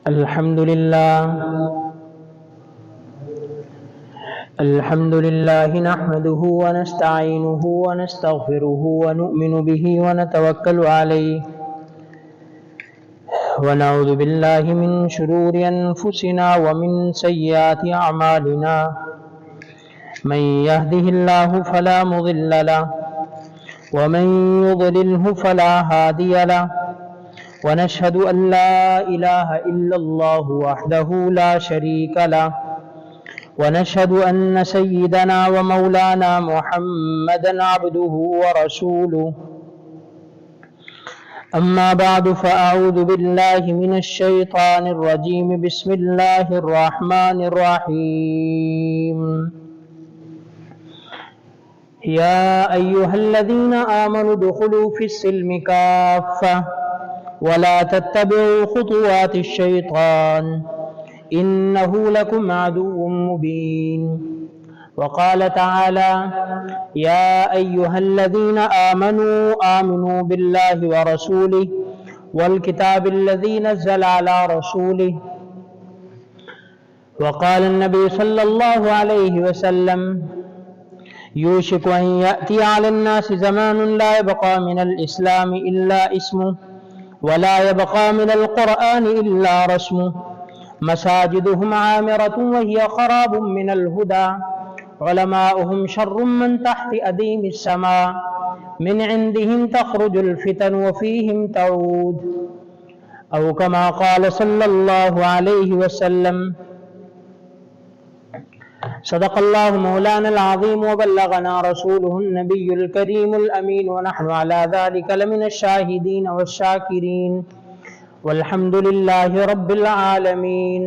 الحمد لله نحمده ونستعينه ونستغفره ونؤمن به ونتوكل عليه ونعوذ بالله من شرور أنفسنا ومن سيئات أعمالنا من يهده الله فلا مضل له ومن يضلله فلا هادي له ونشهد أن لا إله إلا الله وحده لا شريك له ونشهد أن سيدنا ومولانا محمدا عبده ورسوله أما بعد فأعوذ بالله من الشيطان الرجيم بسم الله الرحمن الرحيم يا أيها الذين آمنوا ادخلوا في السلم كافة ولا تتبعوا خطوات الشيطان إنه لكم عدو مبين وقال تعالى يا أيها الذين آمنوا بالله ورسوله والكتاب الذي نزل على رسوله وقال النبي صلى الله عليه وسلم يوشك أن يأتي على الناس زمان لا يبقى من الإسلام إلا اسمه ولا يبقى من القرآن إلا رسمه مساجدهم عامرة وهي خراب من الهدى علماؤهم شر من تحت أديم السماء من عندهم تخرج الفتن وفيهم تعود أو كما قال صلى الله عليه وسلم صدق الله مولانا العظيم وبلغنا رسوله النبي الكريم الأمين ونحن على ذلك لمن الشاهدين والشاكرين والحمد لله رب العالمين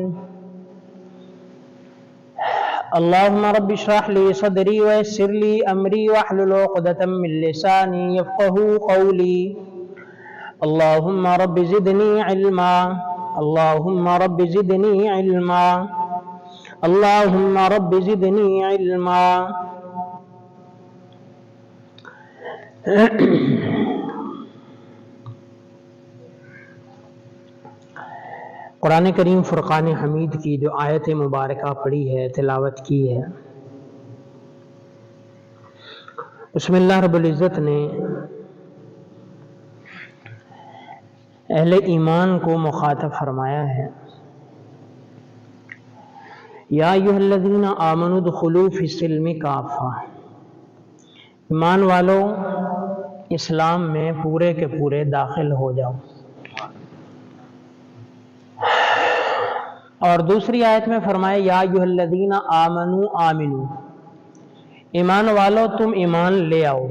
اللهم رب اشرح لي صدري ويسر لي أمري واحلل عقدة من لساني يفقهوا قولي اللهم رب زدني علما اللهم رب زدني علما اللهم رب زدني علما قرآن کریم فرقان حمید کی جو آیت مبارکہ پڑھی ہے، تلاوت کی ہے، اس میں اللہ رب العزت نے اہل ایمان کو مخاطب فرمایا ہے یا ایھا الذین آمنوا ادخلوا فی السلم کافہ، ایمان والو اسلام میں پورے کے پورے داخل ہو جاؤ۔ اور دوسری آیت میں فرمایا یا ایھا الذین آمنوا، ایمان والو تم ایمان لے آؤ۔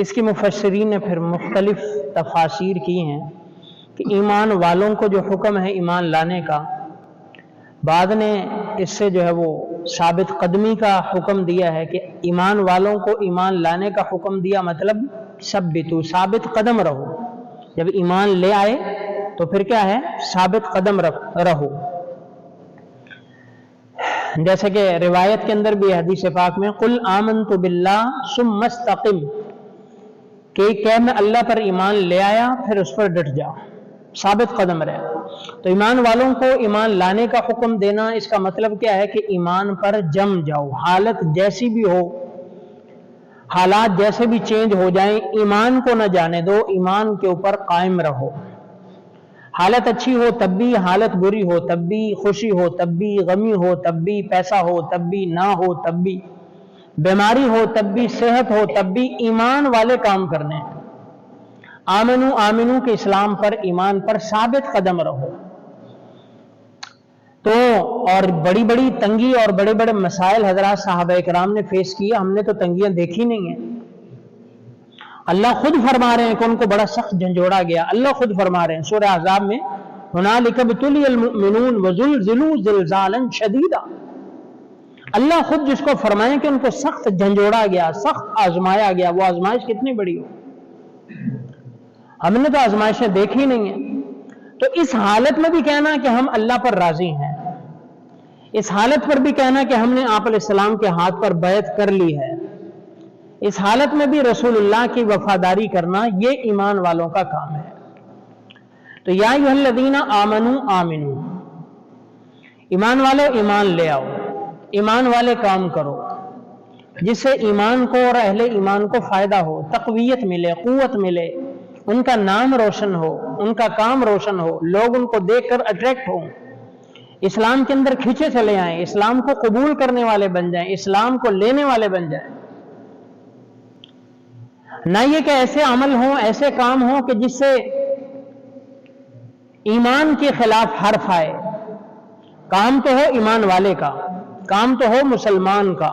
اس کی مفسرین نے پھر مختلف تفاسیر کی ہیں کہ ایمان والوں کو جو حکم ہے ایمان لانے کا، بعد نے اس سے جو ہے وہ ثابت قدمی کا حکم دیا ہے کہ ایمان والوں کو ایمان لانے کا حکم دیا، مطلب ثبتو، ثابت قدم رہو۔ جب ایمان لے آئے تو پھر کیا ہے؟ ثابت قدم رہو۔ جیسے کہ روایت کے اندر بھی حدیث پاک میں قل آمنت باللہ ثم استقم، کہ میں اللہ پر ایمان لے آیا پھر اس پر ڈٹ جا، ثابت قدم رہے۔ تو ایمان والوں کو ایمان لانے کا حکم دینا، اس کا مطلب کیا ہے کہ ایمان پر جم جاؤ، حالت جیسی بھی ہو، حالات جیسے بھی چینج ہو جائیں، ایمان کو نہ جانے دو، ایمان کے اوپر قائم رہو۔ حالت اچھی ہو تب بھی، حالت بری ہو تب بھی، خوشی ہو تب بھی، غمی ہو تب بھی، پیسہ ہو تب بھی، نہ ہو تب بھی، بیماری ہو تب بھی، صحت ہو تب بھی، ایمان والے کام کرنے ہیں۔ آمنو کے اسلام پر، ایمان پر ثابت قدم رہو۔ تو اور بڑی بڑی تنگی اور بڑے بڑے مسائل حضرات صحابہ کرام نے فیس کیا، ہم نے تو تنگیاں دیکھی نہیں ہیں۔ اللہ خود فرما رہے ہیں کہ ان کو بڑا سخت جھنجھوڑا گیا۔ اللہ خود فرما رہے ہیں سورہ احزاب میں هُنَالِكَ ابْتُلِيَ الْمُؤْمِنُونَ وَزُلْزِلُوا زِلْزَالًا شَدِيدًا۔ اللہ خود جس کو فرمائیں کہ ان کو سخت جھنجھوڑا گیا، سخت آزمایا گیا، وہ آزمائش کتنی بڑی ہو، ہم نے تو آزمائشیں دیکھی نہیں ہیں۔ تو اس حالت میں بھی کہنا کہ ہم اللہ پر راضی ہیں، اس حالت پر بھی کہنا کہ ہم نے آپ علیہ السلام کے ہاتھ پر بیعت کر لی ہے، اس حالت میں بھی رسول اللہ کی وفاداری کرنا، یہ ایمان والوں کا کام ہے۔ تو یا ایھا آمنو آمنو، ایمان والے ایمان لے آؤ، ایمان والے کام کرو جس سے ایمان کو اور اہل ایمان کو فائدہ ہو، تقویت ملے، قوت ملے، ان کا نام روشن ہو، ان کا کام روشن ہو، لوگ ان کو دیکھ کر اٹریکٹ ہوں، اسلام کے اندر کھینچے چلے آئیں، اسلام کو قبول کرنے والے بن جائیں، اسلام کو لینے والے بن جائیں۔ نہ یہ کہ ایسے عمل ہوں، ایسے کام ہوں کہ جس سے ایمان کے خلاف حرف آئے۔ کام تو ہو ایمان والے کا، کام تو ہو مسلمان کا،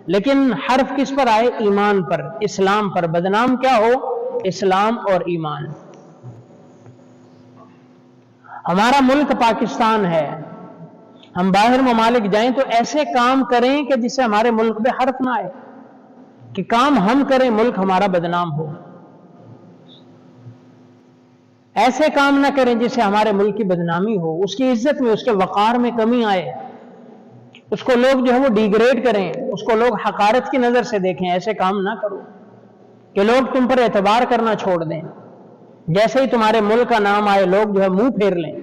لیکن حرف کس پر آئے؟ ایمان پر، اسلام پر۔ بدنام کیا ہو؟ اسلام اور ایمان۔ ہمارا ملک پاکستان ہے، ہم باہر ممالک جائیں تو ایسے کام کریں کہ جس سے ہمارے ملک پہ حرف نہ آئے، کہ کام ہم کریں ملک ہمارا بدنام ہو۔ ایسے کام نہ کریں جس سے ہمارے ملک کی بدنامی ہو، اس کی عزت میں، اس کے وقار میں کمی آئے، اس کو لوگ جو ہے وہ ڈیگریڈ کریں، اس کو لوگ حقارت کی نظر سے دیکھیں۔ ایسے کام نہ کرو کہ لوگ تم پر اعتبار کرنا چھوڑ دیں، جیسے ہی تمہارے ملک کا نام آئے لوگ جو ہے منہ پھیر لیں۔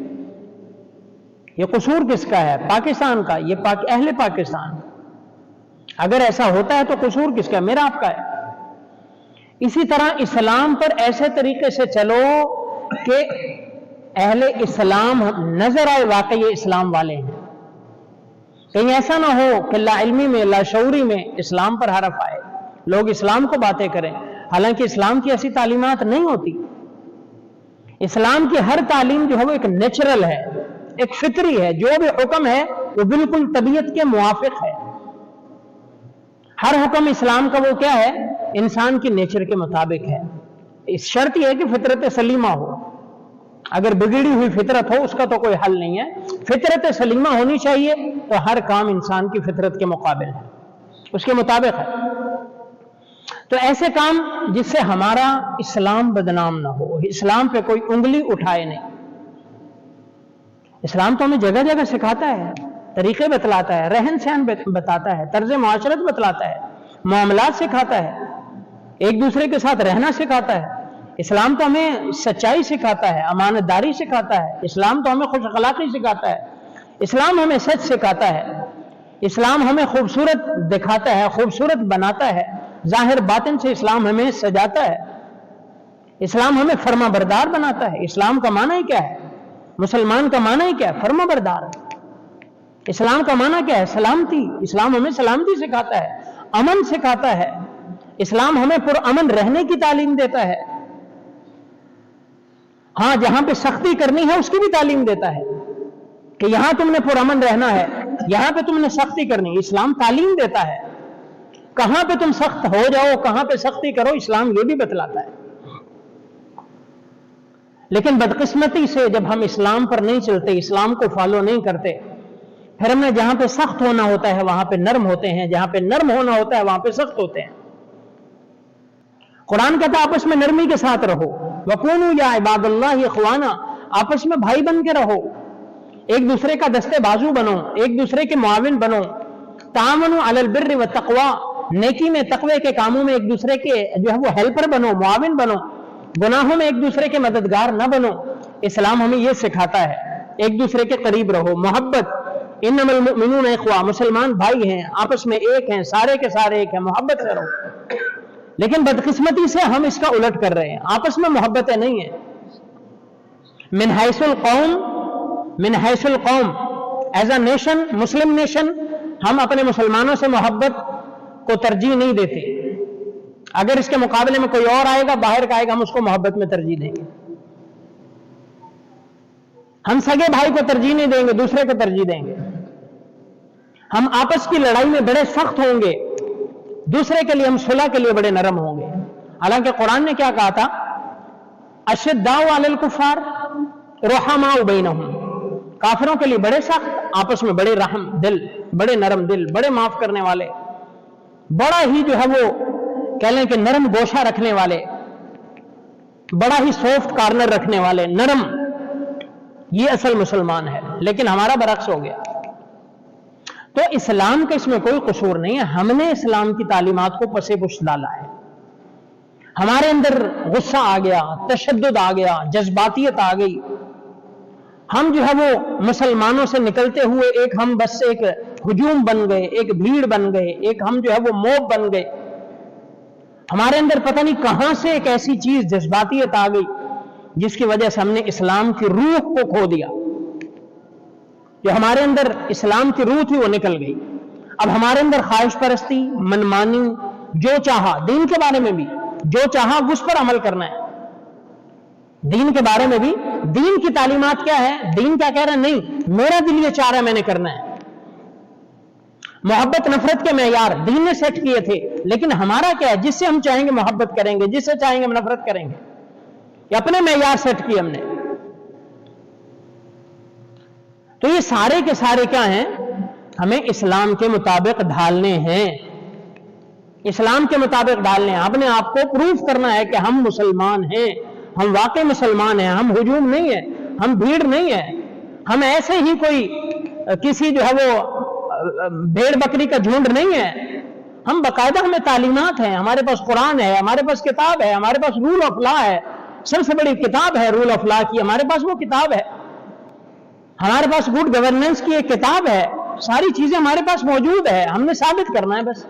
یہ قصور کس کا ہے؟ پاکستان کا، یہ اہل پاکستان۔ اگر ایسا ہوتا ہے تو قصور کس کا ہے؟ میرا آپ کا ہے۔ اسی طرح اسلام پر ایسے طریقے سے چلو کہ اہل اسلام نظر آئے واقعی یہ اسلام والے ہیں۔ کہیں ایسا نہ ہو کہ لا علمی میں، لا شعوری میں اسلام پر حرف آئے، لوگ اسلام کو باتیں کریں، حالانکہ اسلام کی ایسی تعلیمات نہیں ہوتی۔ اسلام کی ہر تعلیم جو ہے وہ ایک نیچرل ہے، ایک فطری ہے، جو بھی حکم ہے وہ بالکل طبیعت کے موافق ہے۔ ہر حکم اسلام کا وہ کیا ہے؟ انسان کی نیچر کے مطابق ہے۔ اس شرط یہ ہے کہ فطرت سلیمہ ہو۔ اگر بگڑی ہوئی فطرت ہو اس کا تو کوئی حل نہیں ہے، فطرت سلیمہ ہونی چاہیے، تو ہر کام انسان کی فطرت کے مقابل ہے، اس کے مطابق ہے۔ تو ایسے کام جس سے ہمارا اسلام بدنام نہ ہو، اسلام پہ کوئی انگلی اٹھائے نہیں۔ اسلام تو ہمیں جگہ جگہ سکھاتا ہے، طریقے بتلاتا ہے، رہن سہن بتاتا ہے، طرز معاشرت بتلاتا ہے، معاملات سکھاتا ہے، ایک دوسرے کے ساتھ رہنا سکھاتا ہے۔ اسلام تو ہمیں سچائی سکھاتا ہے، امانت داری سکھاتا ہے، اسلام تو ہمیں خوش اخلاقی سکھاتا ہے، اسلام ہمیں سچ سکھاتا ہے، اسلام ہمیں خوبصورت دکھاتا ہے، خوبصورت بناتا ہے، ظاہر باطن سے اسلام ہمیں سجاتا ہے، اسلام ہمیں فرما بردار بناتا ہے۔ اسلام کا معنی ہی کیا ہے؟ مسلمان کا معنی ہی کیا ہے؟ فرما بردار۔ اسلام کا معنی کیا ہے؟ سلامتی۔ اسلام ہمیں سلامتی سکھاتا ہے، امن سکھاتا ہے، اسلام ہمیں پرامن رہنے کی تعلیم دیتا ہے۔ ہاں جہاں پہ سختی کرنی ہے اس کی بھی تعلیم دیتا ہے کہ یہاں تم نے پرامن رہنا ہے، یہاں پہ تم نے سختی کرنی، اسلام تعلیم دیتا ہے۔ کہاں پہ تم سخت ہو جاؤ، کہاں پہ سختی کرو، اسلام یہ بھی بتلاتا ہے۔ لیکن بدقسمتی سے جب ہم اسلام پر نہیں چلتے، اسلام کو فالو نہیں کرتے، پھر ہم نے جہاں پہ سخت ہونا ہوتا ہے وہاں پہ نرم ہوتے ہیں، جہاں پہ نرم ہونا ہوتا ہے وہاں پہ سخت ہوتے ہیں۔ قرآن کہتا ہے آپس میں نرمی کے ساتھ رہو، وَكُونُوا يَا عِبَادَ اللَّهِ إِخْوَانًا، آپس میں بھائی بن کے رہو، ایک دوسرے کا دستے بازو بنو، ایک دوسرے کے معاون بنو، تَعَاوَنُوا عَلَى الْبِرِّ وَالتَّقْوَىٰ، نیکی میں، تقوی کے کاموں میں ایک دوسرے کے جو ہے وہ ہیلپر بنو، معاون بنو، گناہوں میں ایک دوسرے کے مددگار نہ بنو۔ اسلام ہمیں یہ سکھاتا ہے، ایک دوسرے کے قریب رہو، محبت، انما المؤمنون اخوہ، مسلمان بھائی ہیں، آپس میں ایک ہیں، سارے کے سارے ایک ہیں، محبت سے رہو۔ لیکن بدقسمتی سے ہم اس کا الٹ کر رہے ہیں، آپس میں محبتیں نہیں ہیں۔ من حیث القوم as a nation, Muslim nation, ہم اپنے مسلمانوں سے محبت کو ترجیح نہیں دیتے۔ اگر اس کے مقابلے میں کوئی اور آئے گا، باہر کا آئے گا، ہم اس کو محبت میں ترجیح دیں گے۔ ہم سگے بھائی کو ترجیح نہیں دیں گے، دوسرے کو ترجیح دیں گے۔ ہم آپس کی لڑائی میں بڑے سخت ہوں گے، دوسرے کے لیے ہم صلح کے لیے بڑے نرم ہوں گے۔ حالانکہ قرآن نے کیا کہا تھا؟ اشداء علی الکفار رحماء بینہم، کافروں کے لیے بڑے سخت، آپس میں بڑے رحم دل، بڑے نرم دل، بڑے معاف کرنے والے، بڑا ہی جو ہے وہ کہہ لیں کہ نرم گوشہ رکھنے والے، بڑا ہی سافٹ کارنر رکھنے والے، نرم۔ یہ اصل مسلمان ہے، لیکن ہمارا برعکس ہو گیا۔ تو اسلام کا اس میں کوئی قصور نہیں ہے، ہم نے اسلام کی تعلیمات کو پس پش ڈالا ہے، ہمارے اندر غصہ آ گیا، تشدد آ گیا، جذباتیت آ گئی، ہم جو ہے وہ مسلمانوں سے نکلتے ہوئے ایک ہم بس ایک ہجوم بن گئے، ایک بھیڑ بن گئے، ایک ہم جو ہے وہ موب بن گئے. ہمارے اندر پتہ نہیں کہاں سے ایک ایسی چیز جذباتیت آ گئی جس کی وجہ سے ہم نے اسلام کی روح کو کھو دیا. جو ہمارے اندر اسلام کی روح تھی وہ نکل گئی. اب ہمارے اندر خواہش پرستی، منمانی، جو چاہا، دین کے بارے میں بھی جو چاہا اس پر عمل کرنا ہے. دین کے بارے میں بھی دین کی تعلیمات کیا ہے، دین کیا کہہ رہا ہے، نہیں میرا دل یہ چاہ رہا ہے میں نے کرنا ہے. محبت نفرت کے معیار دین نے سیٹ کیے تھے، لیکن ہمارا کیا ہے، جس سے ہم چاہیں گے محبت کریں گے، جس سے چاہیں گے نفرت کریں گے. یہ اپنے معیار سیٹ کیے ہم نے. تو یہ سارے کے سارے کیا ہیں، ہمیں اسلام کے مطابق ڈھالنے ہیں. اسلام کے مطابق ڈالنے ہیں. اپنے آپ کو پروف کرنا ہے کہ ہم مسلمان ہیں، ہم واقعی مسلمان ہیں. ہم ہجوم نہیں ہے، ہم بھیڑ نہیں ہے، ہم ایسے ہی کوئی کسی جو ہے وہ بھیڑ بکری کا جھنڈ نہیں ہے. ہم باقاعدہ، ہمیں تعلیمات ہیں، ہمارے پاس قرآن ہے، ہمارے پاس کتاب ہے، ہمارے پاس رول آف لا ہے. سب سے بڑی کتاب ہے رول آف لا کی، ہمارے پاس وہ کتاب ہے. ہمارے پاس گڈ گورننس کی ایک کتاب ہے. ساری چیزیں ہمارے پاس موجود ہے. ہم نے ثابت کرنا ہے، بس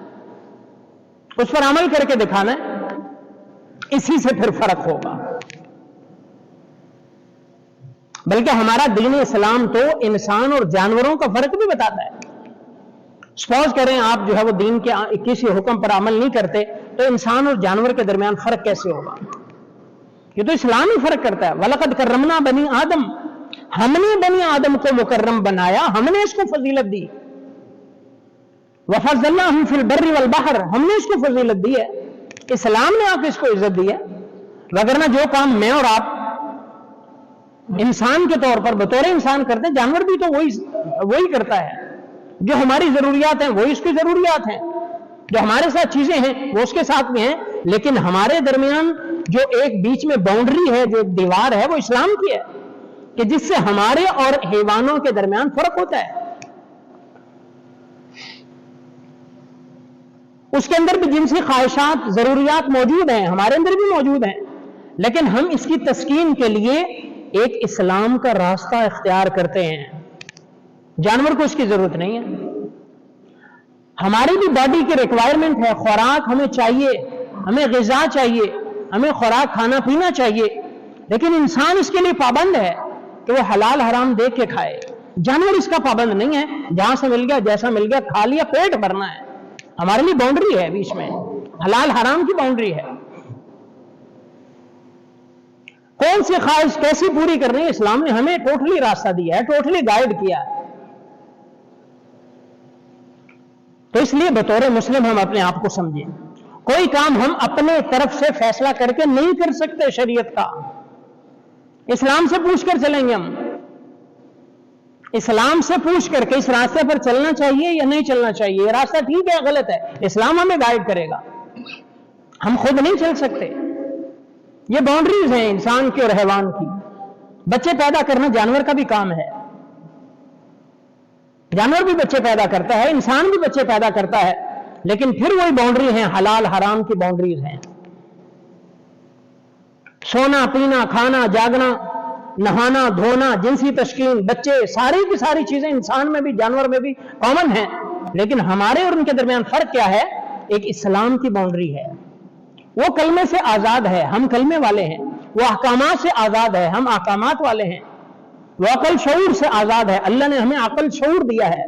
اس پر عمل کر کے دکھانا ہے. اسی سے پھر فرق ہوگا. بلکہ ہمارا دین اسلام تو انسان اور جانوروں کا فرق بھی بتاتا ہے. سپوز کریں آپ جو ہے وہ دین کے کسی حکم پر عمل نہیں کرتے، تو انسان اور جانور کے درمیان فرق کیسے ہوگا؟ یہ تو اسلام ہی فرق کرتا ہے. وَلَقَدْ كَرَّمْنَا بَنِي آدم، ہم نے بنی آدم کو مکرم بنایا، ہم نے اس کو فضیلت دی. وَفَضَّلْنَاهُمْ فِي الْبَرِّ وَالْبَحْرِ، ہم نے اس کو فضیلت دی ہے. اسلام نے آپ اس کو عزت دی ہے. وگرنہ جو کام میں اور آپ انسان کے طور پر بطور انسان کرتے ہیں، جانور بھی تو وہی کرتا ہے. جو ہماری ضروریات ہیں وہی اس کی ضروریات ہیں، جو ہمارے ساتھ چیزیں ہیں وہ اس کے ساتھ بھی ہیں. لیکن ہمارے درمیان جو ایک بیچ میں باؤنڈری ہے، جو ایک دیوار ہے، وہ اسلام کی ہے، کہ جس سے ہمارے اور حیوانوں کے درمیان فرق ہوتا ہے. اس کے اندر بھی جنسی خواہشات، ضروریات موجود ہیں، ہمارے اندر بھی موجود ہیں. لیکن ہم اس کی تسکین کے لیے ایک اسلام کا راستہ اختیار کرتے ہیں. جانور کو اس کی ضرورت نہیں ہے. ہماری بھی باڈی کی ریکوائرمنٹ ہے، خوراک ہمیں چاہیے، ہمیں غذا چاہیے، ہمیں خوراک کھانا پینا چاہیے. لیکن انسان اس کے لیے پابند ہے کہ وہ حلال حرام دیکھ کے کھائے. جانور اس کا پابند نہیں ہے. جہاں سے مل گیا، جیسا مل گیا کھا لیا، پیٹ بھرنا ہے. ہمارے لیے باؤنڈری ہے، بیچ میں حلال حرام کی باؤنڈری ہے. کون سی خواہش کیسی پوری کرنی ہے، اسلام نے ہمیں ٹوٹلی راستہ دیا ہے، ٹوٹلی گائیڈ کیا ہے. تو اس لیے بطور مسلم ہم اپنے آپ کو سمجھیں. کوئی کام ہم اپنے طرف سے فیصلہ کر کے نہیں کر سکتے. شریعت کا اسلام سے پوچھ کر چلیں گے. ہم اسلام سے پوچھ کر کے اس راستے پر چلنا چاہیے یا نہیں چلنا چاہیے، یہ راستہ ٹھیک ہے غلط ہے، اسلام ہمیں گائیڈ کرے گا. ہم خود نہیں چل سکتے. یہ باؤنڈریز ہیں انسان کی اور حیوان کی. بچے پیدا کرنا جانور کا بھی کام ہے. جانور بھی بچے پیدا کرتا ہے، انسان بھی بچے پیدا کرتا ہے. لیکن پھر وہی باؤنڈری ہیں، حلال حرام کی باؤنڈریز ہیں. سونا پینا، کھانا جاگنا، نہانا دھونا، جنسی تشکیل، بچے، ساری کی ساری چیزیں انسان میں بھی جانور میں بھی کامن ہیں. لیکن ہمارے اور ان کے درمیان فرق کیا ہے؟ ایک اسلام کی باؤنڈری ہے. وہ کلمے سے آزاد ہے، ہم کلمے والے ہیں. وہ احکامات سے آزاد ہے، ہم احکامات والے ہیں. وہ عقل شعور سے آزاد ہے، اللہ نے ہمیں عقل شعور دیا ہے.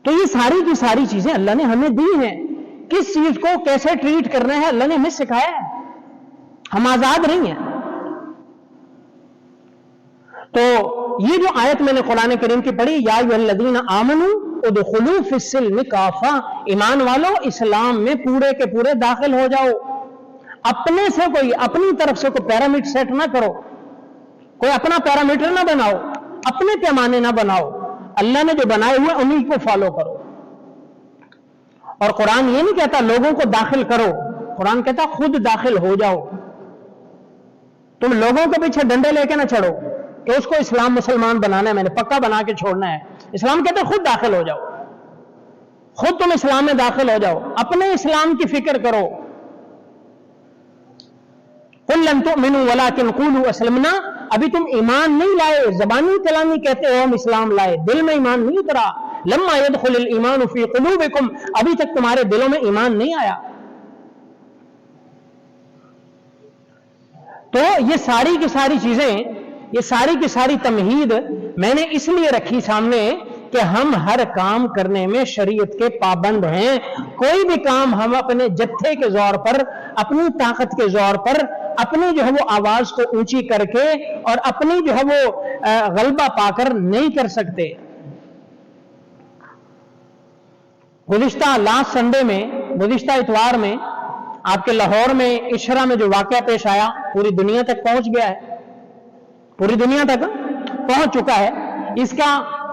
تو یہ ساری کی ساری چیزیں اللہ نے ہمیں دی ہیں. کس چیز کو کیسے ٹریٹ کرنا ہے اللہ نے ہمیں سکھایا ہے. ہم آزاد نہیں ہیں. تو یہ جو آیت میں نے قرآن کریم کی پڑھی، یا ایھا الذین آمنوا ادخلوا فی السلم کافہ، ایمان والو اسلام میں پورے کے پورے داخل ہو جاؤ. اپنے سے کوئی اپنی طرف سے کوئی پیرامیٹر سیٹ نہ کرو، کوئی اپنا پیرامیٹر نہ بناؤ، اپنے پیمانے نہ بناؤ. اللہ نے جو بنائے ہوئے انہی کو فالو کرو. اور قرآن یہ نہیں کہتا لوگوں کو داخل کرو، قرآن کہتا خود داخل ہو جاؤ. تم لوگوں کے پیچھے ڈنڈے لے کے نہ چڑھو کہ اس کو اسلام مسلمان بنانا ہے، میں نے پکا بنا کے چھوڑنا ہے. اسلام کہتا خود داخل ہو جاؤ، خود تم اسلام میں داخل ہو جاؤ، اپنے اسلام کی فکر کرو. कुल लम तुमिनु वलाकिन क़ूलू असलमना, अभी तुम ईमान नहीं लाए, ज़बानी कलामी कहते हो हम इस्लाम लाए, दिल में ईमान नहीं उतरा। लम्मा यदखुलुल ईमानु फी क़ुलूबिकुम, अभी तक तुम्हारे दिलों में ईमान नहीं आया। तो ये सारी की सारी चीजें, ये सारी की सारी तमहीद मैंने इसलिए रखी सामने कि हम हर काम करने में शरीयत के पाबंद हैं। कोई भी काम हम अपने जत्थे के जोर पर, अपनी ताकत के जोर पर, अपनी जो है वो आवाज को ऊंची करके और अपनी जो है वो गलबा पाकर नहीं कर सकते। गुज़िश्ता लास्ट संडे में, गुज़िश्ता इतवार में आपके लाहौर में इशरा में जो वाकया पेश आया, पूरी दुनिया तक पहुंच गया है, पूरी दुनिया तक पहुंच चुका है। इसका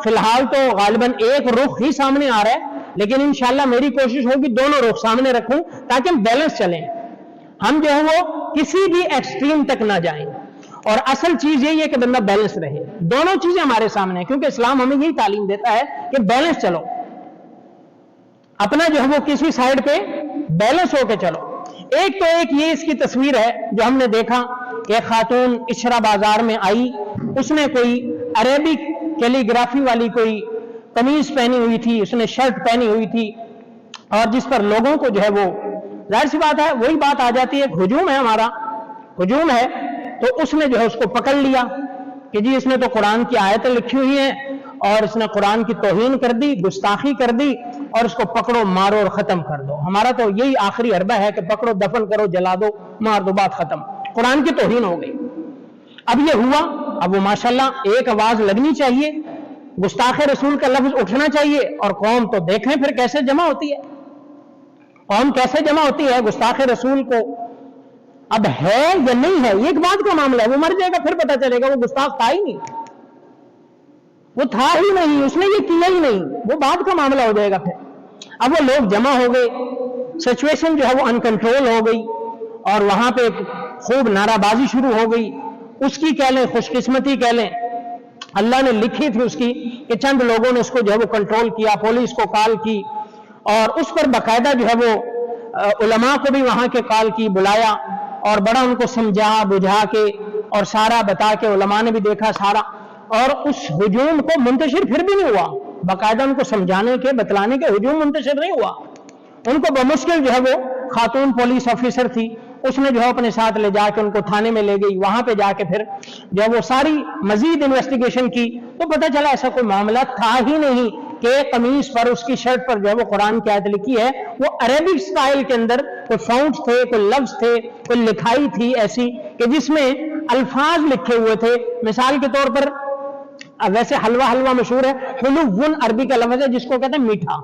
फिलहाल तो गालिबन एक रुख ही सामने आ रहा है, लेकिन इंशाल्लाह मेरी कोशिश होगी दोनों रुख सामने रखूं ताकि हम बैलेंस चलें, हम जो है वो किसी भी एक्सट्रीम तक ना जाएं। और असल चीज यही है कि बंदा बैलेंस रहे। दोनों चीजें हमारे सामने हैं, क्योंकि इस्लाम हमें यही तालीम देता है कि बैलेंस चलो, अपना जो है वो किसी साइड पे बैलेंस होके चलो। एक तो एक ये इसकी तस्वीर है जो हमने देखा कि खातून इशरा बाजार में आई, उसने कोई अरेबिक कैलीग्राफी वाली कोई कमीज पहनी हुई थी, उसने शर्ट पहनी हुई थी, और जिस पर लोगों को जो है वो, जाहिर सी बात है वही बात आ जाती है, हुजूम है, हमारा हुजूम है। तो उसने जो है उसको पकड़ लिया कि जी इसने तो कुरान की आयतें लिखी हुई हैं और इसने कुरान की तौहीन कर दी, गुस्ताखी कर दी, और इसको पकड़ो, मारो और खत्म कर दो। हमारा तो यही आखिरी हरबा है कि पकड़ो, दफन करो, जला दो, मार दो, बात खत्म। कुरान की तौहीन हो गई। अब ये हुआ, अब वो माशाल्लाह एक आवाज लगनी चाहिए, गुस्ताखे रसूल का लफ्ज उठना चाहिए, और कौम तो देखें फिर कैसे जमा होती है, कौम कैसे जमा होती है गुस्ताखे रसूल को। अब है या नहीं है ये एक बात का मामला है, वो मर जाएगा फिर पता चलेगा, वो गुस्ताख था ही नहीं, वो था ही नहीं, उसने ये किया ही नहीं, वो बात का मामला हो जाएगा फिर। अब वो लोग जमा हो गए, सिचुएशन जो है वो अनकंट्रोल हो गई, और वहां पे खूब नाराबाजी शुरू हो गई। उसकी कह लें खुशकिस्मती कह लें, अल्लाह ने लिखी थी उसकी कि चंद लोगों ने उसको जो है वो कंट्रोल किया, पुलिस को कॉल की, और उस पर बाकायदा जो है वो उलमा को भी वहां के कॉल की, बुलाया, और बड़ा उनको समझा बुझा के और सारा बता के, उलमा ने भी देखा सारा, और उस हुजूम को मुंतशिर फिर भी नहीं हुआ। बाकायदा उनको समझाने के, बतलाने के हुजूम मुंतशिर नहीं हुआ। उनको बमुश्किल जो है वो खातून पुलिस ऑफिसर थी, उसने जो है अपने साथ ले जाके उनको थाने में ले गई। वहां पे जाके फिर जब वो सारी मजीद इन्वेस्टिगेशन की तो पता चला ऐसा कोई मामला था ही नहीं कि कमीज पर, उसकी शर्ट पर जो है वो कुरान की आयत लिखी है। वो अरेबिक स्टाइल के अंदर कोई फाउंट थे, कोई लफ्ज थे, कोई लिखाई थी ऐसी कि जिसमें अल्फाज लिखे हुए थे। मिसाल के तौर पर वैसे हलवा हलवा मशहूर है, हुलुवन अरबी का लफ्ज है जिसको कहते हैं मीठा,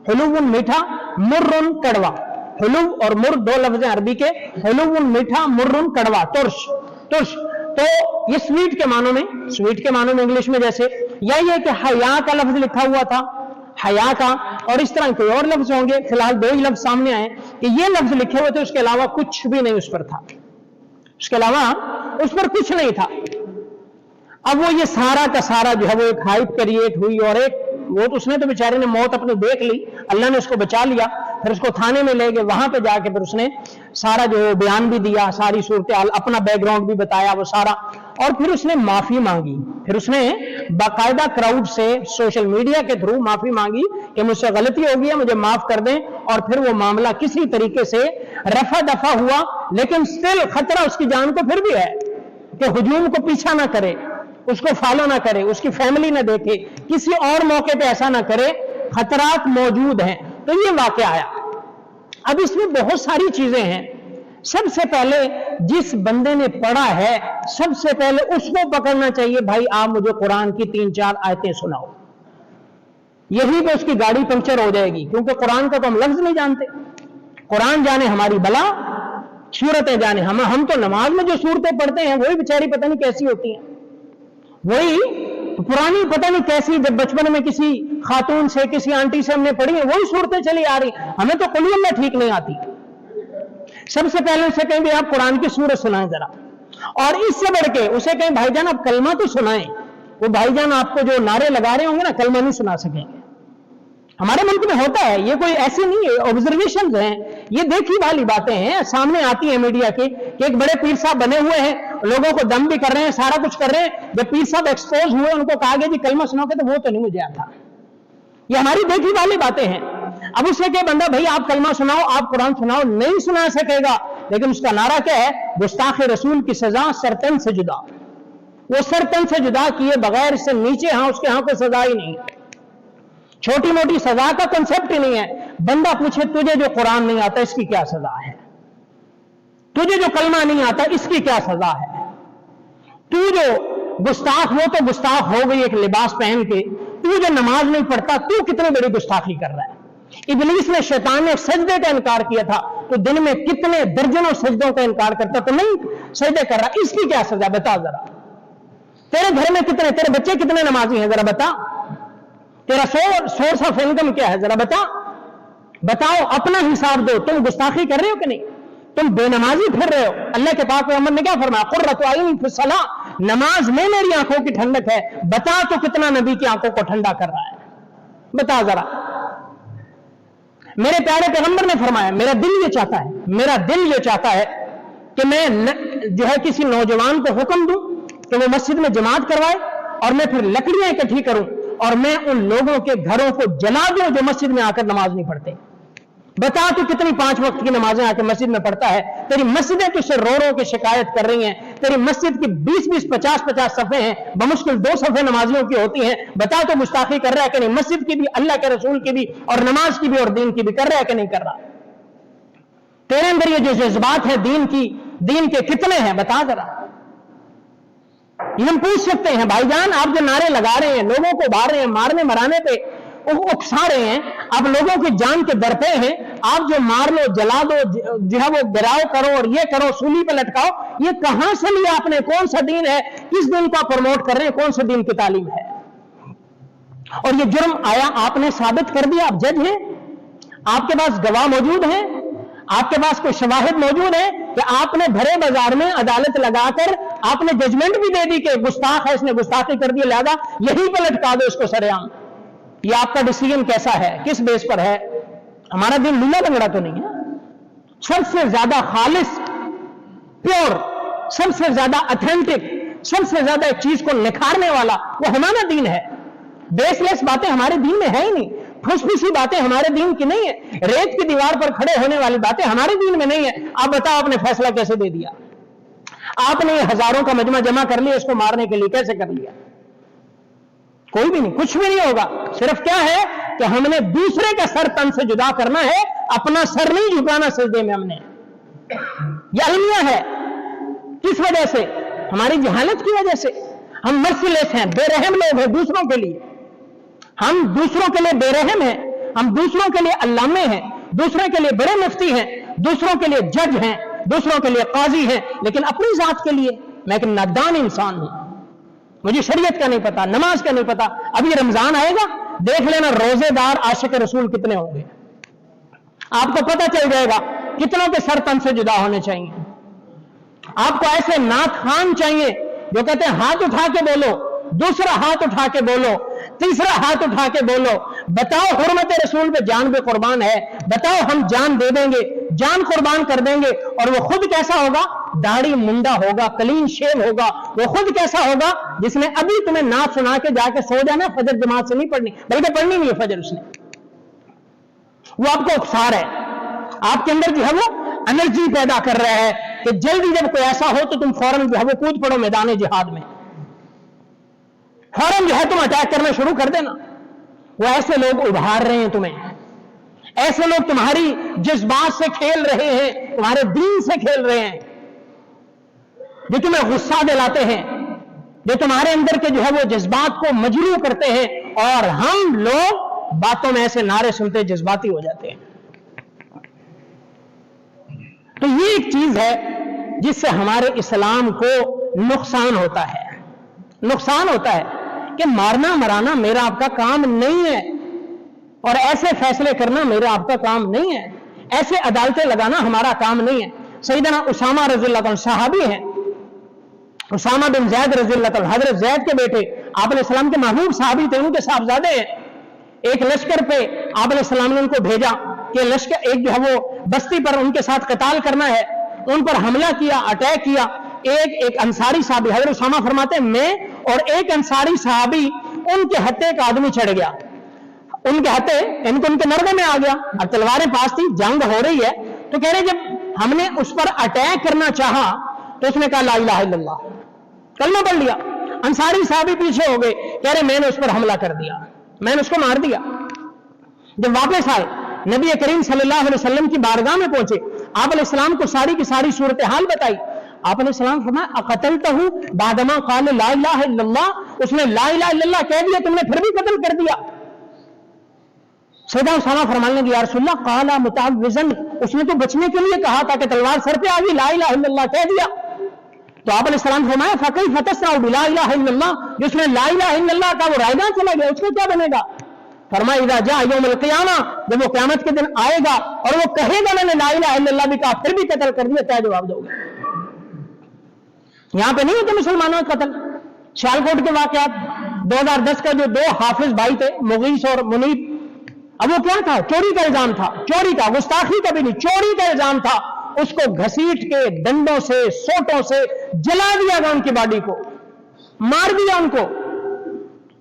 हुलुवन मीठा, मुर्रुन कड़वा। हुलुव और मुर दो लफ्ज हैं अरबी के, हुलुवन मीठा, मुर्रुन कड़वा, तुर्श तुर्श। तो ये स्वीट के मानों में, स्वीट के मानों में इंग्लिश में जैसे यही है कि हया का लफ्ज लिखा हुआ था, हया का, और इस तरह के और लफ्ज होंगे। फिलहाल दो ही लफ्ज सामने आए कि ये लफ्ज लिखे हुए थे, उसके अलावा कुछ भी नहीं उस पर था, उसके अलावा उस पर कुछ नहीं था। अब वो ये सारा का सारा जो है वो एक हाइप क्रिएट हुई, और एक वो तो उसने तो बेचारे ने मौत अपनी देख ली, अल्लाह ने उसको बचा लिया। फिर उसको थाने में ले गए, वहां पे जाके फिर उसने सारा जो बयान भी दिया, सारी सूरत हाल, अपना बैकग्राउंड भी बताया वो सारा, और फिर उसने माफी मांगी। फिर उसने बाकायदा क्राउड से सोशल मीडिया के थ्रू माफी मांगी कि मुझसे गलती हो गई है, मुझे माफ कर दें। और फिर वो मामला किसी तरीके से रफा दफा हुआ, लेकिन स्टिल खतरा उसकी जान को फिर भी है कि हुजूम को पीछा ना करे, उसको फॉलो ना करे, उसकी फैमिली ना देखे, किसी और मौके पे ऐसा ना करे, खतरात मौजूद हैं। तो ये वाकया आया। अब इसमें बहुत सारी चीजें हैं। सबसे पहले जिस बंदे ने पढ़ा है, सबसे पहले उसको पकड़ना चाहिए, भाई आप मुझे कुरान की 3-4 आयतें सुनाओ। यही पे उसकी गाड़ी पंक्चर हो जाएगी, क्योंकि कुरान का तो हम लफ्ज नहीं जानते। कुरान जाने हमारी बला, सूरतें जाने हम तो नमाज में जो सूरतें पढ़ते हैं वही बेचारी पता नहीं कैसी होती हैं, वही पुरानी पता नहीं कैसी, जब बचपन में किसी खातून से, किसी आंटी से हमने पढ़ी है, वही सूरतें चली आ रही। हमें तो कुल अल्लाह ठीक नहीं आती। सबसे पहले उसे कहें भी आप कुरान की सूरत सुनाएं जरा, और इससे बढ़ के उसे कहें भाईजान आप कलमा तो सुनाएं। वो भाईजान आपको जो नारे लगा रहे होंगे ना, कलमा नहीं सुना सकेंगे, हमारे मुल्क में होता है, ये कोई ऐसी नहीं है, ऑब्जर्वेशन हैं, ये देखी वाली बातें हैं, सामने आती है मीडिया की कि एक बड़े पीर साहब बने हुए हैं, लोगों को दम भी कर रहे हैं, सारा कुछ कर रहे हैं। जब पीर साहब एक्सपोज हुए, उनको कहा गया जी कलमा सुनाओगे, तो वो तो नहीं मुझे आता। ये हमारी देखी वाली बातें हैं। अब उससे क्या बंदा, भाई आप कलमा सुनाओ, आप कुरान सुनाओ, नहीं सुना सकेगा, लेकिन उसका नारा क्या है, गुस्ताख रसूल की सजा सरतन से जुदा। वो सरतन से जुदा किए बगैर इससे नीचे हाँ उसके यहाँ कोई सजा ही नहीं, छोटी मोटी सजा का कंसेप्ट ही नहीं है। बंदा पूछे तुझे जो कुरान नहीं आता इसकी क्या सजा है, तुझे जो कलमा नहीं आता इसकी क्या सजा है, तू जो गुस्ताख, वो तो गुस्ताख हो गई एक लिबास पहन के, तू जो नमाज नहीं पढ़ता तू कितनी बड़ी गुस्ताखी कर रहा है। इब्लीस ने, शैतान ने सजदे का इनकार किया था, तो दिन में कितने दर्जनों सजदों का इनकार करता, तो नहीं सजदे कर रहा, इसकी क्या सजा बता जरा। तेरे घर में कितने, तेरे बच्चे कितने नमाजी हैं जरा बता, तेरा सोर्स ऑफ इनकम क्या है जरा बताओ, अपना हिसाब दो। तुम गुस्ताखी कर रहे हो कि नहीं, तुम बेनमाजी फिर रहे हो। अल्लाह के पाक पैगंबर ने क्या फरमाया, कुर्रतु अय्युन फी सलाह, नमाज में मेरी आंखों की ठंडक है। बता तो कितना नबी की आंखों को ठंडा कर रहा है, बता जरा। मेरे प्यारे पैगंबर ने फरमाया, मेरा दिल ये चाहता है कि मैं जो है किसी नौजवान को हुक्म दूं कि वो मस्जिद में जमात करवाए, और मैं फिर लकड़ियां इकट्ठी करूं और मैं उन लोगों के घरों को जला दूं जो मस्जिद में आकर नमाज नहीं पढ़ते। बता तू कितनी 5 वक्त की नमाजें आकर मस्जिद में पढ़ता है। तेरी मस्जिदें तुझसे रो के शिकायत कर रही हैं, तेरी मस्जिद की 20-20, 50-50 सफ़े हैं, बमुश्किल 2 सफ़े नमाजियों की होती हैं। बता तो गुस्ताखी कर रहा है कि नहीं, मस्जिद की भी, अल्लाह के रसूल की भी, और नमाज की भी, और दीन की भी कर रहा है कि नहीं कर रहा। तेरे अंदर ये जो जज्बात है दीन के कितने हैं बता जरा। ये हम पूछ सकते हैं, भाईजान आप जो नारे लगा रहे हैं, लोगों को बाहर रहे हैं, मारने मराने पे उकसा रहे हैं, आप लोगों की जान के दर पे हैं, आप जो मार लो, जला दो, जो है वो गिराव करो और ये करो, सूली पे लटकाओ, ये कहां से लिया आपने, कौन सा दीन है, किस दीन को प्रमोट कर रहे हैं, कौन से दीन की तालीम है। और ये जुर्म आया, आपने साबित कर दिया, आप जज हैं, आपके पास गवाह मौजूद हैं, आपके पास कोई शवाहिद मौजूद है कि आपने भरे बाजार में अदालत लगाकर आपने जजमेंट भी दे दी कि गुस्ताख है, इसने गुस्ताखी कर दी, लिहाजा यहीं पर लटका दो इसको सरेआम। ये आपका डिसीजन कैसा है, किस बेस पर है? हमारा दिन लूला लंगड़ा तो नहीं है। सबसे ज्यादा खालिस, प्योर, सबसे ज्यादा ऑथेंटिक, सबसे ज्यादा एक चीज को निखारने वाला वो हमारा दीन है। बेसलेस बातें हमारे दीन में है ही नहीं, फुसफुसी बातें हमारे दीन की नहीं है, रेत की दीवार पर खड़े होने वाली बातें हमारे दीन में नहीं है। आप बताओ आपने फैसला कैसे दे दिया? आपने हजारों का मजमा जमा कर लिया, इसको मारने के लिए कैसे कर लिया? कोई भी नहीं, कुछ भी नहीं होगा। सिर्फ क्या है कि हमने दूसरे का सर तन से जुदा करना है, अपना सर नहीं झुकाना सजदे में हमने। यह अलमिया है। किस वजह से? हमारी जहालत की वजह से। हम मर्सीलेस हैं, बेरहम लोग हैं दूसरों के लिए। हम दूसरों के लिए बेरहम हैं, हम दूसरों के लिए अल्लामे हैं, दूसरे के लिए बड़े मुफ्ती हैं, दूसरों के लिए जज हैं, दूसरों के लिए काजी हैं, लेकिन अपनी जात के लिए मैं एक नादान इंसान हूं, मुझे शरीयत का नहीं पता, नमाज का नहीं पता। अभी रमजान आएगा, देख लेना रोजेदार आशिक रसूल कितने होंगे, आपको पता चल जाएगा कितनों के सर तन से जुदा होने चाहिए। आपको ऐसे नात खान चाहिए जो कहते हैं हाथ उठा के बोलो, दूसरा हाथ उठा के बोलो, तीसरा हाथ उठा के बोलो, बताओ हुर्मत रसूल पे जान भी कुर्बान है, बताओ हम जान दे देंगे, जान कुर्बान कर देंगे। और वो खुद कैसा होगा? दाढ़ी मुंडा होगा, क्लीन शेव होगा। वो खुद कैसा होगा? जिसने अभी तुम्हें नाच सुना के जाके सो जाना, फजर जमात से नहीं पढ़नी, बल्कि पढ़नी नहीं है फजर उसने। वो आपको उकसा रहा है, आपके अंदर जो है वो एनर्जी पैदा कर रहा है कि जल्दी जब कोई ऐसा हो तो तुम फौरन जो है वो कूद पड़ो मैदान जिहाद में, फौरन जो है तुम अटैक करना शुरू कर देना। वो ऐसे लोग उभार रहे हैं तुम्हें, ऐसे लोग तुम्हारी जज्बात से खेल रहे हैं, तुम्हारे दीन से खेल रहे हैं, जो तुम्हें गुस्सा दिलाते हैं, जो तुम्हारे अंदर के जो है वो जज्बात को मजरूह करते हैं। और हम लोग बातों में ऐसे नारे सुनते जज्बाती हो जाते हैं। तो ये एक चीज है जिससे हमारे इस्लाम को नुकसान होता है। नुकसान होता है कि मारना मराना मेरा आपका काम नहीं है, और ऐसे फैसले करना मेरा आपका काम नहीं है, ऐसे अदालतें लगाना हमारा काम नहीं है। सैयदना उसामा रज़ियल्लाहु अन्हु सहाबी हैं, उसामा बिन ज़ैद रज़ियल्लाहु अन्हु, हजरत ज़ैद के बेटे, आपने सलाम के महबूब सहाबी थे, उनके साहबजादे हैं। एक लश्कर पे आप अलैहिस्सलाम ने उनको भेजा कि लश्कर एक जो है वो बस्ती पर उनके साथ कताल करना है, उन पर हमला किया, अटैक किया। एक अंसारी साहबी, हज़रत उसामा फरमाते हैं मैं और एक अंसारी साहबी उनके हत्थे का आदमी चढ़ गया, उनके हत्थे इनको उनके नरवे में आ गया। अब तलवारें पास थी, जंग हो रही है, तो कह रहे जब हमने उस पर अटैक करना चाहा तो उसने कहा ला इलाहा इल्लल्लाह, कलमा पढ़ लिया। अंसारी साहबी पीछे हो गए, कह रहे मैंने उस पर हमला कर दिया, मैंने उसको मार दिया। जब वापस आए नबी करीम सल्लल्लाहु अलैहि वसल्लम की बारगाह में पहुंचे, आप अलैहिस्सलाम को सारी की सारी सूरत हाल बताई। आप अलैहिस्सलाम फरमाया अक़तलतहु बादमा क़ाल ला इलाहा इल्लल्लाह, उसने ला इलाहा इल्लल्लाह कह दिया, तुमने फिर भी कत्ल कर दिया। सैयदा उसामा फरमाने लगी या रसूलल्लाह क़ाला मुतअव्विज़न, उसने तो बचने के लिए कहा था कि तलवार सर पे आ गई, ला इलाहा इल्लल्लाह कह दिया। तो आप अलैहिस्सलाम फरमाया फ़कैफ़ तस्नअ बिला इलाहा इल्लल्लाह, जिसने ला इलाहा इल्लल्लाह का वो रायदान चला गया, उसको क्या बनेगा? फरमाया इज़ा जाअ यौमुल क़ियामा, जब वो क़यामत के दिन आएगा और वो कहेगा मैंने ला इलाहा इल्लल्लाह भी कहा फिर भी कत्ल कर दिया, क्या जवाब दोगे? यहां पे नहीं होते मुसलमानों का कत्ल। सियालकोट के वाकयात 2010 का जो 2 हाफिज भाई थे मुगीस और मुनीब, अब वो क्या था? चोरी का इल्जाम था, चोरी का, गुस्ताखी का भी नहीं, चोरी का इल्जाम था। उसको घसीट के डंडों से सोटों से जला दिया गया, उनकी बॉडी को मार दिया उनको।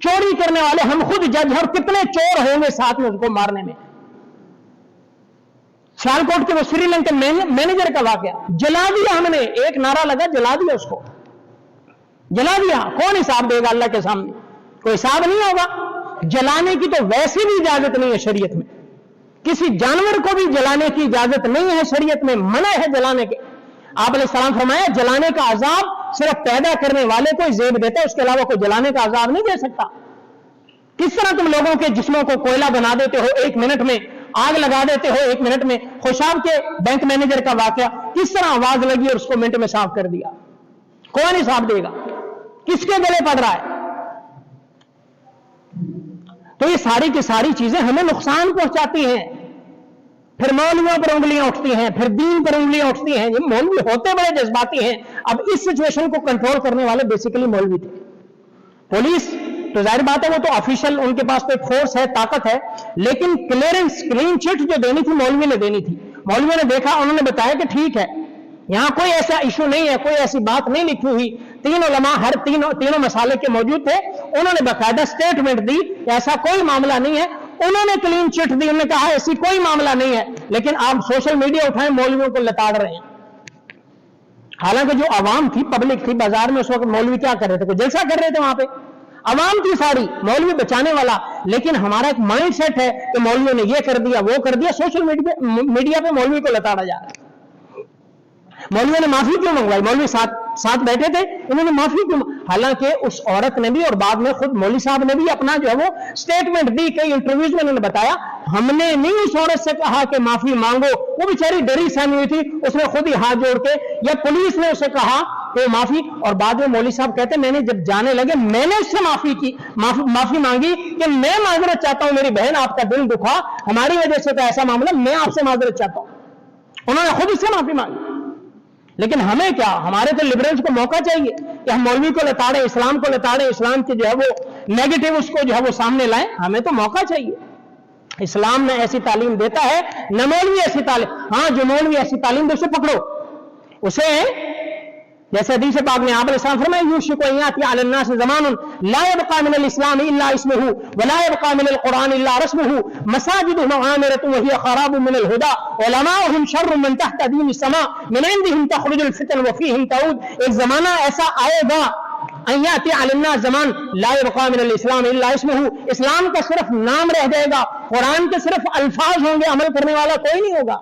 चोरी करने वाले हम खुद जज हैं, और कितने चोर होंगे साथ में उसको मारने में। सियालकोट के वो श्रीलंकन मैनेजर का वाकया, जला दिया हमने, एक नारा लगा जला दिया, उसको जला दिया। कौन हिसाब देगा अल्लाह के सामने? कोई हिसाब नहीं होगा। जलाने की तो वैसे भी इजाजत नहीं है शरीयत में, किसी जानवर को भी जलाने की इजाजत नहीं है शरीयत में, मना है जलाने के। आप अलैहिस्सलाम फरमाया जलाने का अजाब सिर्फ पैदा करने वाले को जेब देता है, उसके अलावा कोई जलाने का अजाब नहीं दे सकता। किस तरह तुम लोगों के जिस्मों को कोयला बना देते हो, 1 मिनट में आग लगा देते हो, 1 मिनट में। खुशाब के बैंक मैनेजर का वाकया, किस तरह आवाज लगी और उसको मिनट में साफ कर दिया। कौन हिसाब देगा? किसके गले पड़ रहा है? तो ये सारी की सारी चीजें हमें नुकसान पहुंचाती हैं। फिर मौलवियों पर उंगलियां उठती हैं, फिर दीन पर उंगलियां उठती हैं। ये मौलवी होते बड़े जज्बाती हैं। अब इस सिचुएशन को कंट्रोल करने वाले बेसिकली मौलवी थे। पुलिस तो जाहिर बात है वो तो ऑफिशियल, उनके पास तो एक फोर्स है, ताकत है, लेकिन क्लियरेंस, क्लीन चिट जो देनी थी मौलवी ने देनी थी। मौलवी ने देखा, उन्होंने बताया कि ठीक है, यहां कोई ऐसा इशू नहीं है, कोई ऐसी बात नहीं लिखी हुई। 3 उलमा हर तीनों मसाले के मौजूद थे, उन्होंने बाकायदा स्टेटमेंट दी, ऐसा कोई मामला नहीं है। उन्होंने क्लीन चिट दी, उन्होंने कहा ऐसी कोई मामला नहीं है। लेकिन आप सोशल मीडिया उठाएं, मौलवियों को लताड़ रहे हैं। हालांकि जो आवाम थी, पब्लिक थी बाजार में, उस वक्त मौलवी क्या कर रहे थे? कोई जलसा कर रहे थे वहां पे, आवाम थी सारी, मौलवी बचाने वाला। लेकिन हमारा एक माइंड सेट है कि मौलवी ने ये कर दिया, वो कर दिया। सोशल मीडिया पे मौलवी को लताड़ा जा रहा है। मौलवी ने माफी क्यों मंगवाई? मौलवी साथ बैठे थे, उन्होंने माफी क्यों? हालांकि उस औरत ने भी और बाद में खुद मौलवी साहब ने भी अपना जो है वो स्टेटमेंट दी। कई इंटरव्यूज में उन्होंने बताया, हमने नहीं उस औरत से कहा कि माफी मांगो, वो बेचारी डरी सहमी हुई थी, उसने खुद ही हाथ जोड़ के, या पुलिस ने उसे कहा कि माफी। और बाद में मौलवी साहब कहते मैंने जब जाने लगे मैंने उससे माफी मांगी कि मैं माजरत चाहता हूं, मेरी बहन आपका दिल दुखा, हमारी वजह से तो ऐसा मामला, मैं आपसे माजरत चाहता हूं। उन्होंने खुद उससे माफी मांगी। लेकिन हमें क्या, हमारे तो लिबरल्स को मौका चाहिए कि हम मौलवी को लताड़े, इस्लाम को लताड़े, इस्लाम की जो है वो नेगेटिव उसको जो है वो सामने लाएं। हमें तो मौका चाहिए। इस्लाम ने ऐसी तालीम देता है, न मौलवी ऐसी तालीम। हाँ, जो मौलवी ऐसी तालीम दे उसे पकड़ो, उसे जैसे हदीस पाक में आप अलैहिस्सलाम फरमाया यूशिकु अन याति अला अन्नास ज़मानुन ला यबका मिनल इस्लाम इल्ला इस्मुहु व ला यबका मिनल कुरान इल्ला रस्मुहु मसाजिदुहुम आमिरतुन व हिय खराबुन मिनल हुदा उलमाउहुम शर्रुम मन तहत दीनिस समा मिन इंदिहिम तखरुजुल फितन व फीहिम तऊद। एक जमाना ऐसा आएगा, अन याति अला अन्नास ज़मान ला यबका मिनल इस्लाम इल्ला इस्मुहु, इस्लाम का सिर्फ नाम रह जाएगा, कुरान के सिर्फ अल्फाज होंगे, अमल करने वाला कोई नहीं होगा।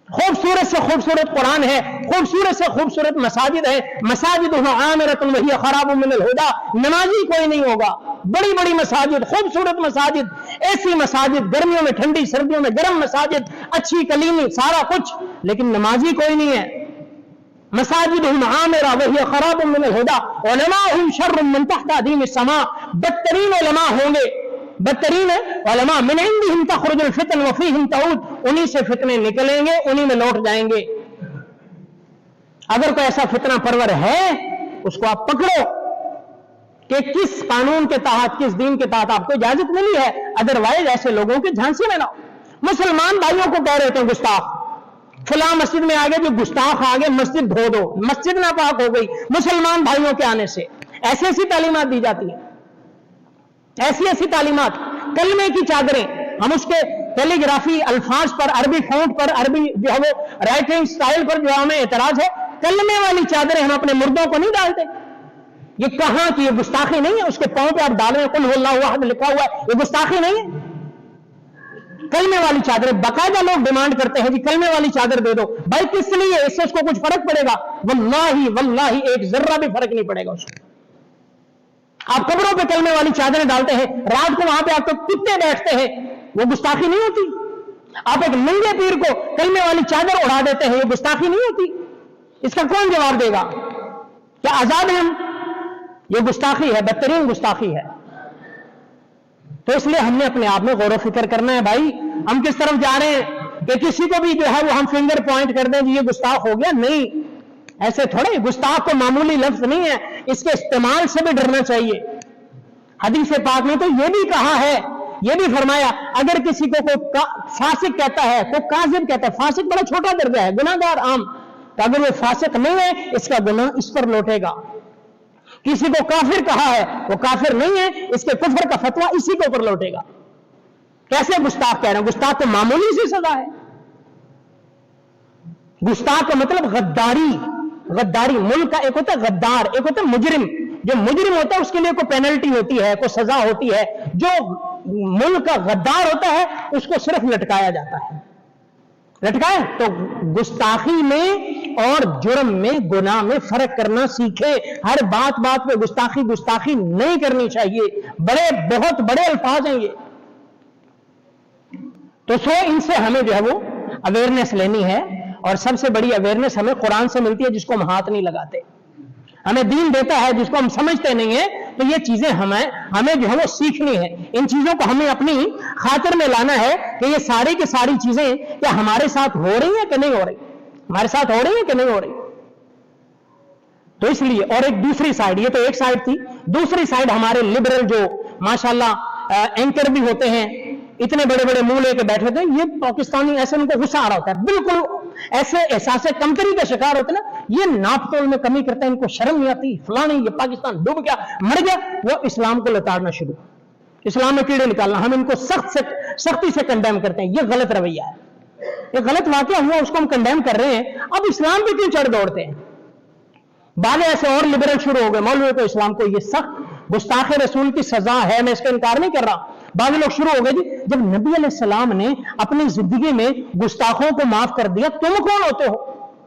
खूबसूरत से खूबसूरत कुरान है, खूबसूरत से खूबसूरत मसाजिद है, मसाजिदुहुम आमिरतुन व हिय खराबुन मिनल हुदा, नमाजी कोई नहीं होगा। बड़ी बड़ी मसाजिद, खूबसूरत मसाजिद, ऐसी मसाजिद, गर्मियों में ठंडी, सर्दियों में गर्म मसाजिद, अच्छी कलीनी, सारा कुछ, लेकिन नमाजी कोई नहीं है। मसाजिदुहुम आमिरा व हिय खराबुन मिनल हुदा उलमाउहुम शर्रुम मन तहत दीनिस समा, बदतरीन उलमा होंगे, बदतरीन उलमा मिन इंदिहिम तखरुजुल फितन व फीहिम तऊद, उन्हीं से फितने निकलेंगे, उन्हीं में लौट जाएंगे। अगर कोई ऐसा फितना परवर है उसको आप पकड़ो, کہ किस कानून के तहत, किस दीन के तहत आपको इजाजत मिली है, अदरवाइज ऐसे लोगों के झांसे में ना। मुसलमान भाइयों को कह रहे थे गुस्ताख, फला मस्जिद में आ गए जो गुस्ताख आ गए, मस्जिद धो दो, मस्जिद नापाक हो गई मुसलमान भाइयों के आने से। ऐसी ऐसी तालीमात दी जाती है, ऐसी ऐसी तालीमात। कलमे की चादरें, हम उसके कैलीग्राफी अल्फाज पर, अरबी फॉन्ट पर, अरबी जो है वो राइटिंग स्टाइल पर जो हमें एतराज है, कलमे वाली चादरें हम अपने मुर्दों को नहीं डालते। ये कहां की, ये गुस्ताखी नहीं है? उसके पांव पे आप डालें कुल हुवल्लाहु अहद लिखा हुआ है, ये गुस्ताखी नहीं है? कलमे वाली चादरें बाकायदा लोग डिमांड करते हैं जी, कलमे वाली चादर दे दो। भाई किस लिए? इससे उसको कुछ फर्क पड़ेगा? वल्लाही वल्लाही एक जर्रा भी फर्क नहीं पड़ेगा उसको। आप कब्रों पे कलमे वाली चादरें डालते हैं, रात को वहां पे आपको कुत्ते बैठते हैं, वो गुस्ताखी नहीं होती? आप एक नंगे पीर को कलमे वाली चादर उड़ा देते हैं, ये गुस्ताखी नहीं होती? इसका कौन जवाब देगा? क्या आजाद हैं हम? ये गुस्ताखी है, बदतरीन गुस्ताखी है। तो इसलिए हमने अपने आप में गौर व फिक्र करना है भाई, हम किस तरफ जा रहे हैं कि किसी को भी जो है वो हम फिंगर पॉइंट कर दें जी ये गुस्ताख हो गया। नहीं, ऐसे थोड़े। गुस्ताख को मामूली लफ्ज नहीं है, इसके इस्तेमाल से भी डरना चाहिए। हदीस पाक में तो ये भी कहा है, ये भी फरमाया, अगर किसी को कोई फासिक कहता है, कोई काजिब कहता है, फासिक बड़ा छोटा दर्जा है, गुनाहगार आम, तो अगर वो फासिक नहीं है इसका गुनाह इस पर लौटेगा। किसी को काफिर कहा है, वो काफिर नहीं है, इसके कुफर का फतवा इसी के ऊपर लौटेगा। कैसे गुस्ताख कह रहे हैं? गुस्ताख तो मामूली सी सजा है। गुस्ताख का मतलब गद्दारी। गद्दारी, मुल्क का एक होता है गद्दार, एक होता है मुजरिम। जो मुजरिम होता है उसके लिए कोई पेनल्टी होती है, कोई सजा होती है। जो मुल्क का गद्दार होता है उसको सिर्फ लटकाया जाता है। लटकाए तो गुस्ताखी में और जुर्म में, गुनाह में फर्क करना सीखे। हर बात बात पे गुस्ताखी गुस्ताखी नहीं करनी चाहिए। बड़े बहुत बड़े अल्फाज हैं ये। तो सो इनसे हमें जो है वो अवेयरनेस लेनी है, और सबसे बड़ी अवेयरनेस हमें कुरान से मिलती है जिसको हम हाथ नहीं लगाते। हमें दीन देता है जिसको हम समझते नहीं है। तो ये चीजें हमें जो है वो सीखनी है। इन चीजों को हमें अपनी खातिर में लाना है कि ये सारी की सारी चीजें क्या हमारे साथ हो रही है कि नहीं हो रही, हमारे साथ हो रही है कि नहीं हो रही। तो इसलिए, और एक दूसरी साइड, ये तो एक साइड थी, दूसरी साइड हमारे लिबरल जो माशाल्लाह एंकर भी होते हैं, इतने बड़े बड़े मुंह लेके बैठे थे, ये पाकिस्तानी ऐसे उनको गुस्सा आ रहा होता है, बिल्कुल ऐसे एहसास कमतरी का शिकार होते ना, ये नापतोल में कमी करते हैं, इनको शर्म नहीं आती, फलानी ये पाकिस्तान डूब गया मर गया, वो इस्लाम को लताड़ना शुरू, इस्लाम में कीड़े निकालना। हम इनको सख्ती से कंडेम करते हैं, ये गलत रवैया है, ये गलत वाकया हुआ, उसको हम कंडेम कर रहे हैं। अब इस्लाम पे क्यों चढ़ दौड़ते हैं? बाद ऐसे और लिबरल शुरू हो गए, मौलवी को इस्लाम को ये सख्त गुस्ताख रसूल की सजा है, मैं इसका इनकार नहीं कर रहा। बाद लोग शुरू हो गए जी, जब नबी अलैहिस्सलाम ने अपनी जिंदगी में गुस्ताखों को माफ कर दिया, तुम कौन होते हो?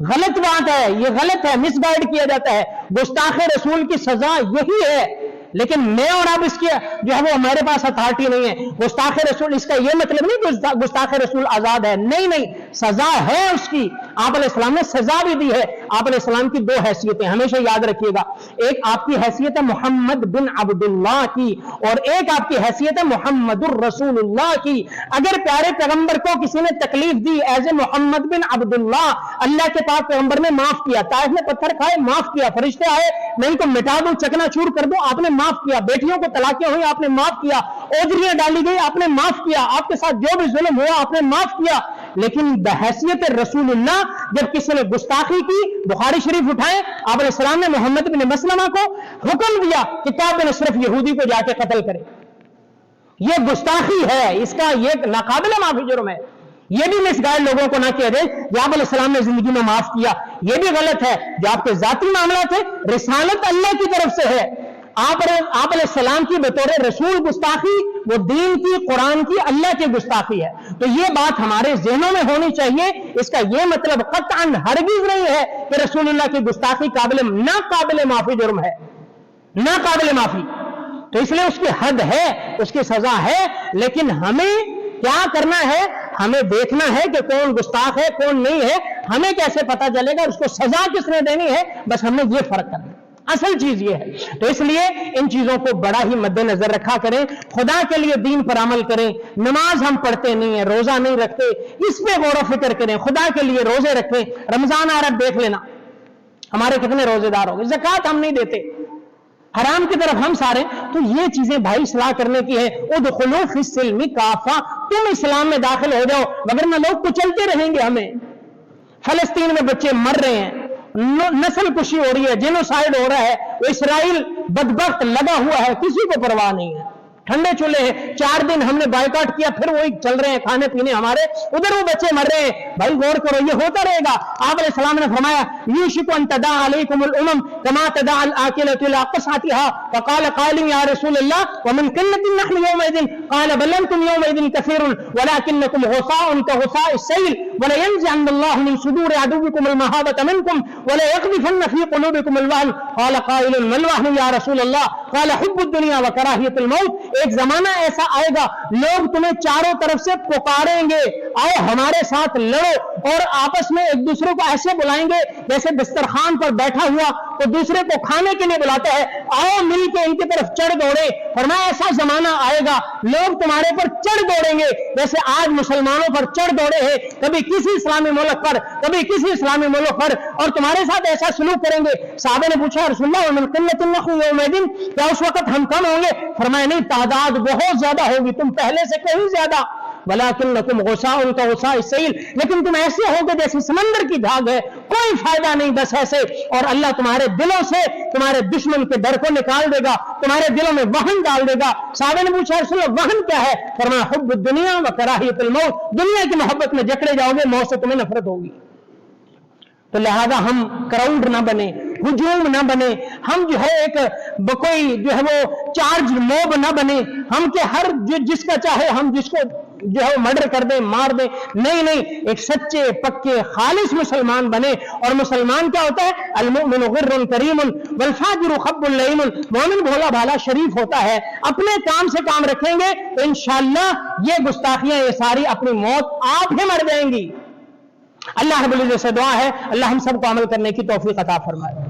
गलत बात है, ये गलत है, मिसगाइड किया जाता है। गुस्ताख रसूल की सजा यही है, लेकिन मैं और आप इसकी जो है वो हमारे पास अथॉरिटी नहीं है। गुस्ताख रसूल, इसका यह मतलब नहीं गुस्ताख रसूल आजाद है, नहीं नहीं, सजा है उसकी। आप अलैहिस्सलाम ने सजा भी दी है। आप अलैहिस्सलाम की दो हैसियतें हमेशा याद रखिएगा, एक आपकी हैसियत है मोहम्मद बिन अब्दुल्लाह की, और एक आपकी हैसियत है मोहम्मदुर रसूलुल्लाह की। अगर प्यारे पैगंबर को किसी ने तकलीफ दी एज ए मोहम्मद बिन अब्दुल्लाह, अल्लाह के पाक पैगंबर ने माफ किया, ताइफ में पत्थर खाए माफ किया, फरिश्ते आए मैं इनको मिटा दूं, चकनाचूर कर दूं, आपने माफ किया, बेटियों को तलाकियां हुई आपने माफ किया, ओजरियां डाली गई आपने माफ किया, आपके साथ जो भी जुल्म हुआ आपने माफ किया। लेकिन बहैसियत रसूलुल्लाह जब किसी ने गुस्ताखी की, बुखारी शरीफ उठाए, आप अलैहिस्सलाम ने मोहम्मद बिन मसलमा को हुक्म दिया कि काब बिन अशरफ यहूदी को जाके कत्ल करे। यह गुस्ताखी है, इसका यह नाकाबिल माफी जुर्म है। यह भी मिसगाइड लोगों को ना किया जाए कि आप अलैहिस्सलाम ने जिंदगी में माफ किया, यह भी गलत है। जो आपके जाती मामला थे, रिसालत अल्लाह की तरफ से है। आप अलैहिस्सलाम की बतौर रसूल गुस्ताखी, वो दीन की, कुरान की, अल्लाह की गुस्ताखी है। तो ये बात हमारे ज़हनों में होनी चाहिए। इसका ये मतलब कतअन हरगिज़ नहीं है कि रसूलुल्लाह की गुस्ताखी नाकाबिल माफी जुर्म है, नाकाबिल माफी। तो इसलिए उसकी हद है, उसकी सजा है। लेकिन हमें क्या करना है? हमें देखना है कि कौन गुस्ताख है, कौन नहीं है। हमें कैसे पता चलेगा उसको सजा किसने देनी है? बस हमें यह फर्क करना है, असल चीज ये है। तो इसलिए इन चीजों को बड़ा ही मद्देनजर रखा करें, खुदा के लिए दीन पर अमल करें। नमाज हम पढ़ते नहीं है, रोजा नहीं रखते, इस पे गौर फिक्र करें, खुदा के लिए रोजे रखें। रमजान आ रहा, देख लेना हमारे कितने रोजेदार हो गए। ज़कात हम नहीं देते, हराम की तरफ हम सारे। तो ये चीजें भाई सलाह करने की है। उदखुलू फिस्सिल्मी काफा, तुम इस्लाम में दाखिल हो जाओ, वगरना लोग कुचलते रहेंगे हमें। फलस्तीन में बच्चे मर रहे हैं, नस्ल कुशी हो रही है, जेनोसाइड हो रहा है, इसराइल बदबख्त लगा हुआ है, किसी को परवाह नहीं है। ठंडे चूल्हे हैं, 4 दिन हमने बायकॉट किया, फिर वही चल रहे हैं खाने पीने हमारे, उधर वो बच्चे मर रहे हैं। भाई गौर करो, ये होता रहेगा। आप अलैहिस्सलाम ने फरमाया यूशिकु अन तदा अलैकुमुल उमम कमा तदा अल आकिलतु इला क़सअतिहा, फ़क़ाल क़ाइलुन या रसूलल्लाह व मिन क़िल्लतिन नहनु यौमइज़िन, क़ाल बल अंतुम यौमइज़िन कसीरुन वलाकिन्नकुम गुसाउन कगुसाइस सैल वला यंज़अन्नल्लाहु मिन सुदूरि अदुव्विकुमुल महाबता मिनकुम वला यक़्ज़िफन्न फ़ी क़ुलूबिकुमुल वहन, क़ाल क़ाइलुन मल वहनु या रसूलल्लाह, क़ाल हुब्बुद दुनिया व कराहियतुल मौत। एक जमाना ऐसा आएगा, लोग तुम्हें चारों तरफ से पुकारेंगे, आओ हमारे साथ लड़ो, और आपस में एक दूसरे को ऐसे बुलाएंगे जैसे दस्तरखान पर बैठा हुआ तो दूसरे को खाने के लिए बुलाता है, आओ मिल के इनकी तरफ चढ़ दौड़े। फरमाया ऐसा जमाना आएगा, लोग तुम्हारे पर चढ़ दौड़ेंगे जैसे आज मुसलमानों पर चढ़ दौड़े हैं, कभी किसी इस्लामी मुल्क पर, कभी किसी इस्लामी मुल्क पर, और तुम्हारे साथ ऐसा सलूक करेंगे। साहबे ने पूछा रसूलुल्लाह मिन क़िल्लतिन नहनु यौमइज़िन, क्या उस वक्त हम कम होंगे? फरमाया नहीं, तादाद बहुत ज्यादा होगी, तुम पहले से कहीं ज्यादा। वलाकिन्नकुम गुसाउन कगुसाइस सैल, लेकिन तुम ऐसे होगे जैसे समंदर की झाग है, कोई फायदा नहीं, बस ऐसे। और अल्लाह तुम्हारे दिलों से तुम्हारे दुश्मन के डर को निकाल देगा, तुम्हारे दिलों में वहन डाल देगा। साहबे ने पूछा रसूलल्लाह वहन क्या है? फरमाया हुब्बुद दुनिया व कराहियतुल मौत, दुनिया की मोहब्बत में जकड़े जाओगे, मौत से तुम्हें नफरत होगी। तो लिहाजा हम क्राउड ना बने, हुजूम ना बने, हम जो है एक कोई जो है वो चार्ज मोब ना बने, हम के हर जिसका चाहे हम जिसको जो है मर्डर कर दें, मार दें। नहीं नहीं, एक सच्चे पक्के खालिस मुसलमान बने। और मुसलमान क्या होता है? अल-मुमिनु गिर्रुन करीमुन वल फाजिरु खब्बुल लईमुन, मोमिन भोला भाला शरीफ होता है। अपने काम से काम रखेंगे तो इंशाअल्लाह ये गुस्ताखियां ये सारी अपनी मौत आप ही मर जाएंगी। अल्लाह रब्बुल इज्जत से दुआ है, अल्लाह हम सबको अमल करने की तौफीक अता फरमाए।